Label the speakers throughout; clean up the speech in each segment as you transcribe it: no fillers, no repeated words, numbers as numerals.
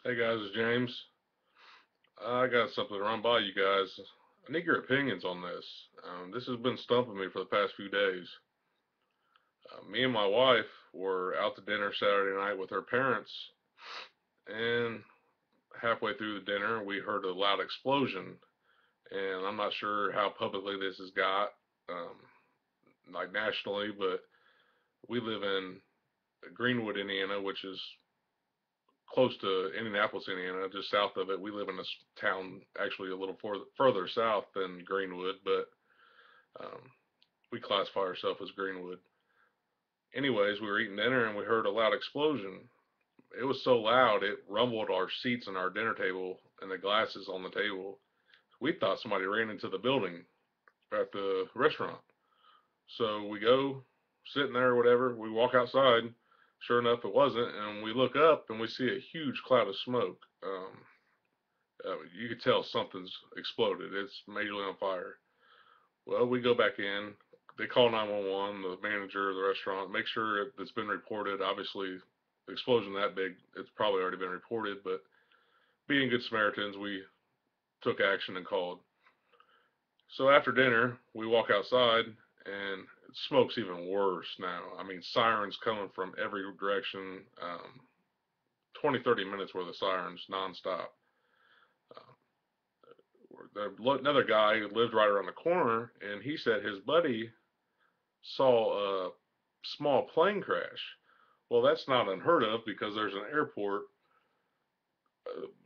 Speaker 1: Hey guys, it's James. I got something to run by you guys. I need your opinions on this. This has been stumping me for the past few days. Me and my wife were out to dinner Saturday night with her parents, and halfway through the dinner, we heard a loud explosion. And I'm not sure how publicly this has got, um, like nationally, but we live in Greenwood, Indiana, which is close to Indianapolis, Indiana, just south of it. We live in a town actually a little further south than Greenwood, but um, we classify ourselves as Greenwood. Anyways, we were eating dinner and we heard a loud explosion. It was so loud it rumbled our seats and our dinner table and the glasses on the table. We thought somebody ran into the building at the restaurant. So we go sitting there or whatever. We walk outside. Sure enough, it wasn't. And we look up and we see a huge cloud of smoke. You could tell something's exploded. It's majorly on fire. Well, we go back in. They call 911, the manager of the restaurant, make sure it's been reported. Obviously, the explosion that big, it's probably already been reported, but being good Samaritans, we took action and called. So after dinner, we walk outside and smoke's even worse now. I mean, sirens coming from every direction, 20, 30 minutes worth of sirens nonstop. Another guy who lived right around the corner, and he said his buddy saw a small plane crash. Well, that's not unheard of because there's an airport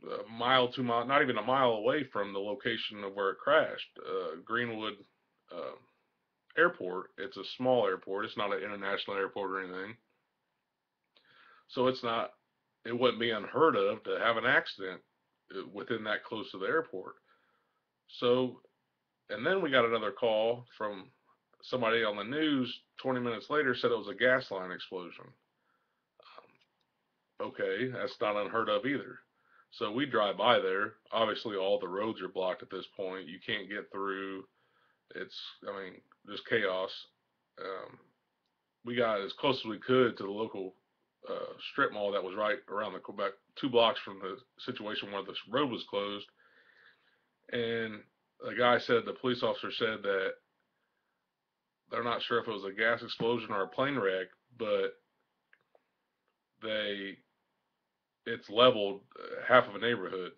Speaker 1: a mile, 2 miles, not even a mile away from the location of where it crashed. Greenwood uh, Airport. It's a small airport. It's not an international airport or anything. So it wouldn't be unheard of to have an accident within that close to the airport. So, and then we got another call from somebody on the news 20 minutes later said it was a gas line explosion. Okay, that's not unheard of either. So we drive by there. Obviously, all the roads are blocked at this point. You can't get through. It's, I mean, just chaos. Um, we got as close as we could to the local strip mall that was right around the Quebec, 2 blocks from the situation where the road was closed. And the police officer said that they're not sure if it was a gas explosion or a plane wreck, but they it's leveled half of a neighborhood.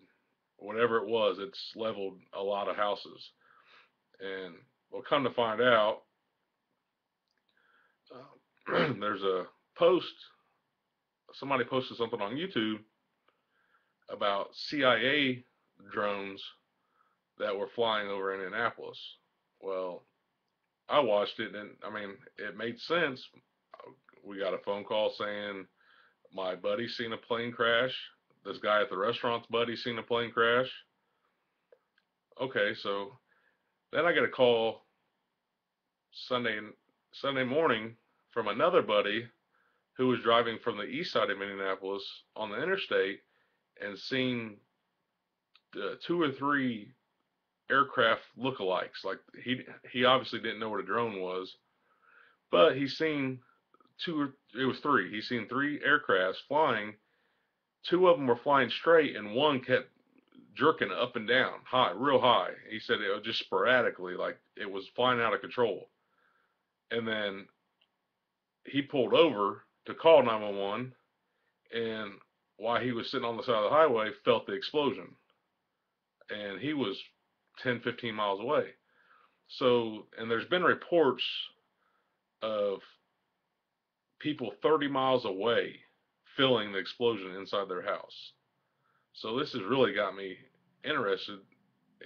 Speaker 1: Whatever it was, it's leveled a lot of houses. And we'll come to find out, there's a post. Somebody posted something on YouTube about CIA drones that were flying over Indianapolis. Well, I watched it, and I mean, it made sense. We got a phone call saying my buddy seen a plane crash. This guy at the restaurant's buddy seen a plane crash. Okay, so then I get a call Sunday Sunday morning from another buddy who was driving from the east side of Indianapolis on the interstate and seen two or three aircraft lookalikes. Like he obviously didn't know what a drone was, but he seen it was three. He seen three aircrafts flying. Two of them were flying straight, and one kept jerking up and down, high, real high. He said it was just sporadically, like it was flying out of control. And then he pulled over to call 911, and while he was sitting on the side of the highway, felt the explosion, and he was 10, 15 miles away. So, and there's been reports of people 30 miles away feeling the explosion inside their house. So this has really got me interested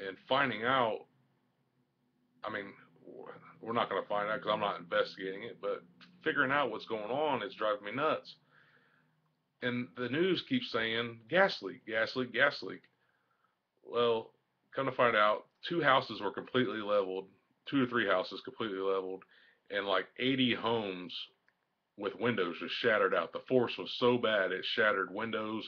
Speaker 1: in finding out. I mean, we're not going to find out because I'm not investigating it, but figuring out what's going on is driving me nuts. And the news keeps saying gas leak, gas leak, gas leak. Well, come to find out, two houses were completely leveled, two or three houses completely leveled, and like 80 homes with windows just shattered out. The force was so bad it shattered windows,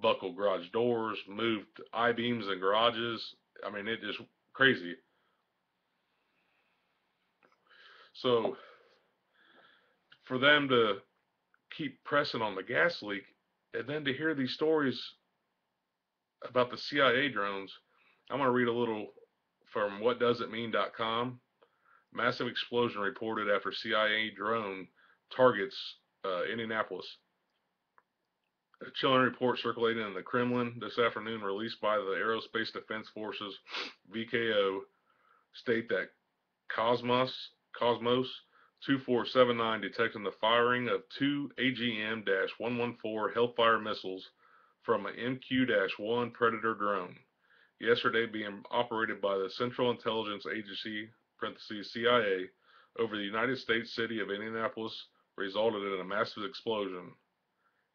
Speaker 1: buckled garage doors, moved I beams in garages. I mean, it just crazy. So for them to keep pressing on the gas leak, and then to hear these stories, about the CIA drones, I'm going to read a little from whatdoesitmean.com. Massive explosion reported after CIA drone targets Indianapolis. A chilling report circulating in the Kremlin this afternoon, released by the Aerospace Defense Forces (VKO), state that Cosmos 2479 detected the firing of two AGM-114 Hellfire missiles from an MQ-1 Predator drone yesterday, being operated by the Central Intelligence Agency (CIA) over the United States city of Indianapolis, resulted in a massive explosion,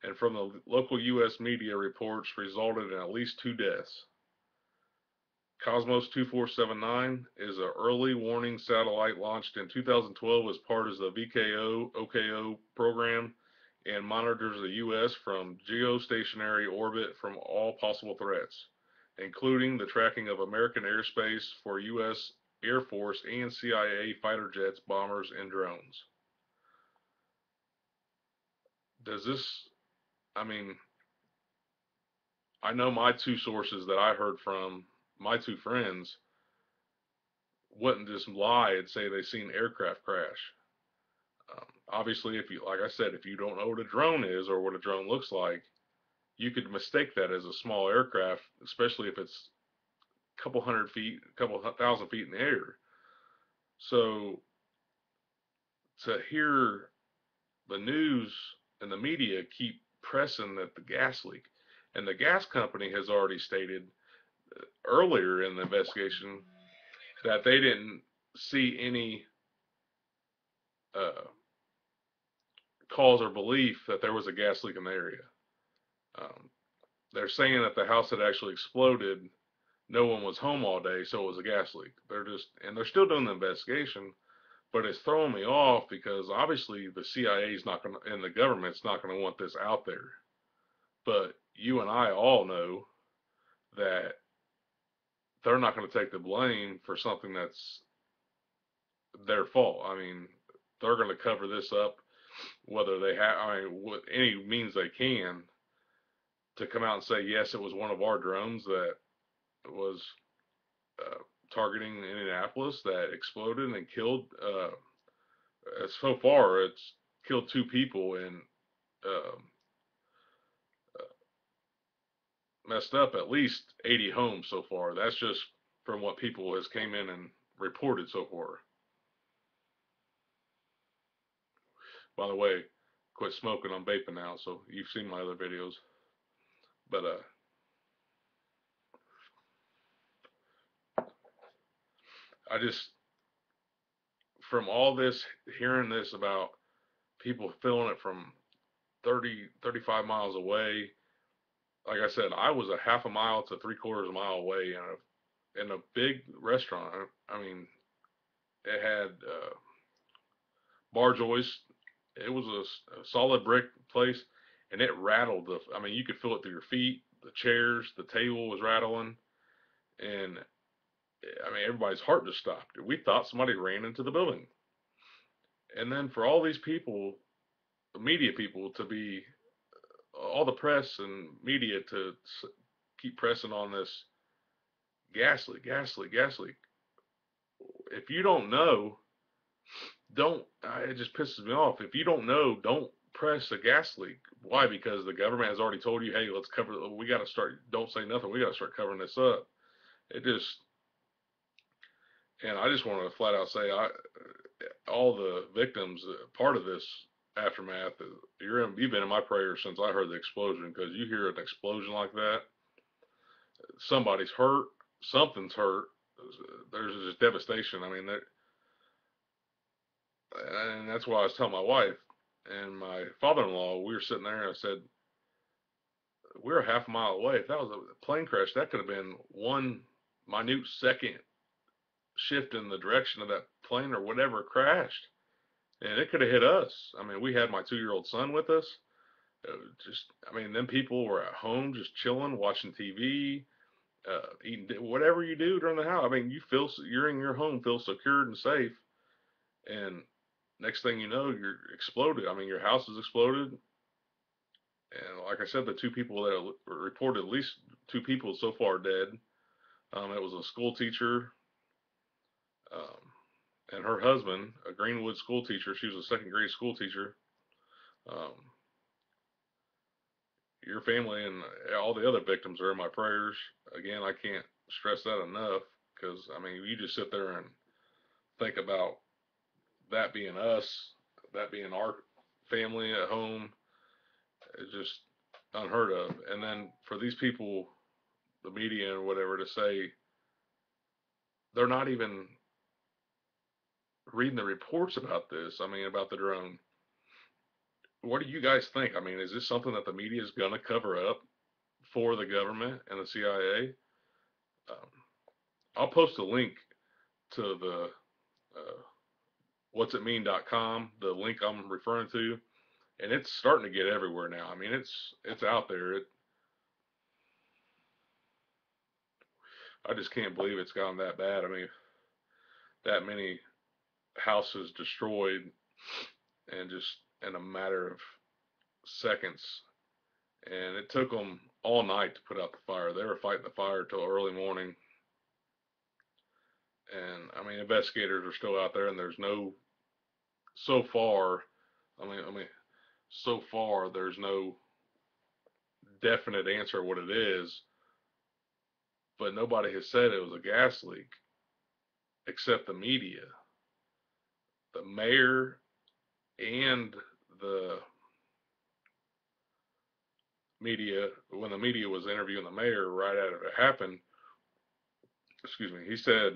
Speaker 1: and from the local U.S. media reports, resulted in at least 2 deaths. Cosmos 2479 is an early warning satellite launched in 2012 as part of the VKO OKO program, and monitors the U.S. from geostationary orbit from all possible threats, including the tracking of American airspace for U.S. Air Force and CIA fighter jets, bombers, and drones. Does this, I mean, I know my 2 sources that I heard from, my 2 friends, wouldn't just lie and say they seen aircraft crash. Obviously, if you, like I said, if you don't know what a drone is or what a drone looks like, you could mistake that as a small aircraft, especially if it's a couple hundred feet, a couple thousand feet in the air. So to hear the news and the media keep pressing that the gas leak, and the gas company has already stated earlier in the investigation that they didn't see any uh, cause or belief that there was a gas leak in the area. Um, they're saying that the house had actually exploded. No one was home all day, so it was a gas leak. They're still doing the investigation, but it's throwing me off because obviously the CIA is not going to, and the government's not going to want this out there. But you and I all know that they're not going to take the blame for something that's their fault. I mean, they're going to cover this up, whether they have, I mean, with any means they can, to come out and say, yes, it was one of our drones that was uh, targeting Indianapolis that exploded and killed. So far, it's killed 2 people and uh, messed up at least 80 homes so far. That's just from what people has came in and reported so far. By the way, quit smoking. I'm vaping now, so you've seen my other videos. But I just, from all this, hearing this about people feeling it from 30, 35 miles away, like I said, I was a half a mile to 3/4 mile away in a big restaurant. I mean, it had bar joists. It was a solid brick place, and it rattled the. I mean, you could feel it through your feet. The chairs, the table was rattling, and I mean, everybody's heart just stopped. We thought somebody ran into the building, and then for all these people, the media people, to be all the press and media to keep pressing on this gas leak, gas leak, gas leak. If you don't know, don't. It just pisses me off. If you don't know, don't press a gas leak. Why? Because the government has already told you, hey, let's cover. We got to start. Don't say nothing. We got to start covering this up. It just, and I just want to flat out say, all the victims, part of this aftermath, you've been in my prayers since I heard the explosion, because you hear an explosion like that, somebody's hurt, something's hurt. There's just devastation. I mean, and that's why I was telling my wife and my father-in-law, we were sitting there and I said, we're a half a mile away. If that was a plane crash, that could have been one minute second shift in the direction of that plane or whatever crashed, and it could have hit us. I mean, we had my 2-year-old son with us. Just, I mean, then people were at home just chilling, watching TV, eating whatever you do during the house. I mean, you're in your home, feel secure and safe, and next thing you know, you're exploded. I mean, your house is exploded, and like I said, the two people that reported, at least two people so far dead. It was a school teacher um, and her husband, a Greenwood school teacher. She was a second grade school teacher. Um, your family and all the other victims are in my prayers. Again, I can't stress that enough because, I mean, you just sit there and think about that being us, that being our family at home. It's just unheard of. And then for these people, the media or whatever, to say they're not even reading the reports about this. I mean, about the drone. What do you guys think? I mean, is this something that the media is going to cover up for the government and the CIA? Um, I'll post a link to the uh, whatsitmean.com, the link I'm referring to, and it's starting to get everywhere now. I mean, it's out there. I just can't believe it's gotten that bad. I mean, that many houses destroyed, and just in a matter of seconds. And it took them all night to put out the fire. They were fighting the fire till early morning. And I mean, investigators are still out there, and there's no so far. I mean, so far there's no definite answer what it is. But nobody has said it was a gas leak except the media. The mayor and the media, when the media was interviewing the mayor right after it happened, excuse me, he said,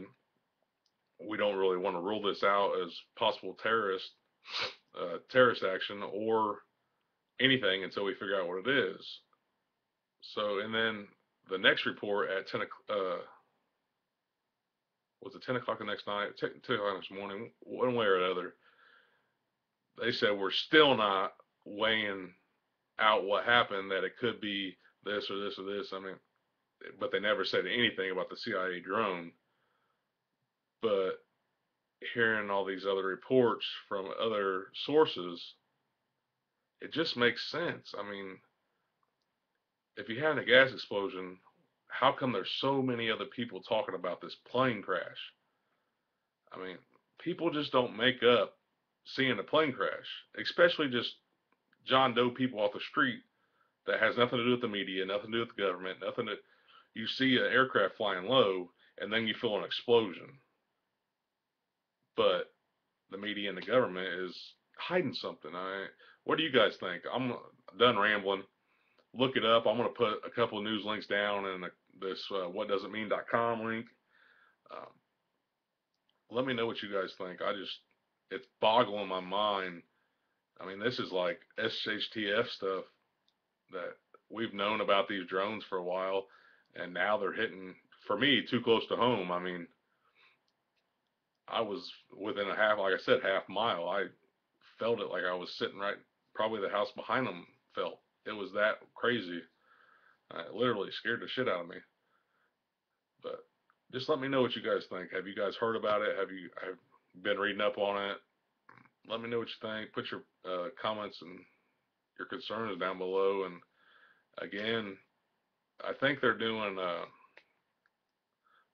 Speaker 1: we don't really want to rule this out as possible terrorist action or anything until we figure out what it is. So, and then the next report at 10 was it 10 o'clock the next night, 10 o'clock next morning, one way or another, they said we're still not weighing out what happened, that it could be this or this or this. I mean, but they never said anything about the CIA drone. But hearing all these other reports from other sources, it just makes sense. I mean, if you had a gas explosion, how come there's so many other people talking about this plane crash? I mean, people just don't make up seeing a plane crash, especially just John Doe people off the street that has nothing to do with the media, nothing to do with the government, nothing to. You see an aircraft flying low, and then you feel an explosion. But the media and the government is hiding something. What do you guys think? I'm done rambling. Look it up. I'm going to put a couple of news links down in this whatdoesitmean.com link. Um, let me know what you guys think. It's boggling my mind. I mean, this is like SHTF stuff that we've known about these drones for a while, and now they're hitting, for me, too close to home. I mean, I was within a half, like I said, half mile. I felt it like I was sitting right, probably the house behind them felt. It was that crazy. It literally scared the shit out of me. But just let me know what you guys think. Have you guys heard about it? Have been reading up on it? Let me know what you think. Put your comments and your concerns down below. And again, I think they're doing.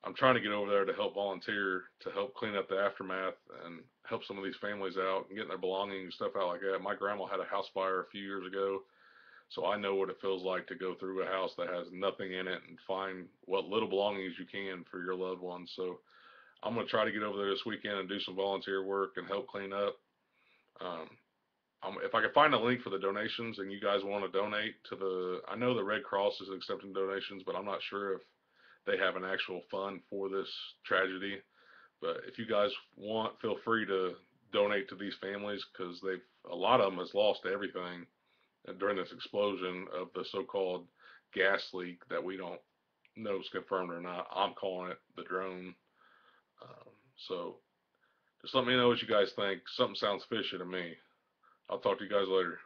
Speaker 1: I'm trying to get over there to help volunteer to help clean up the aftermath and help some of these families out and getting their belongings and stuff out like that. My grandma had a house fire a few years ago, so I know what it feels like to go through a house that has nothing in it and find what little belongings you can for your loved ones. So I'm going to try to get over there this weekend and do some volunteer work and help clean up. Um, if I can find a link for the donations and you guys want to donate to I know the Red Cross is accepting donations, but I'm not sure if they have an actual fund for this tragedy. But if you guys want, feel free to donate to these families because a lot of them has lost everything during this explosion of the so-called gas leak that we don't know is confirmed or not. I'm calling it the drone. So just let me know what you guys think. Something sounds fishy to me. I'll talk to you guys later.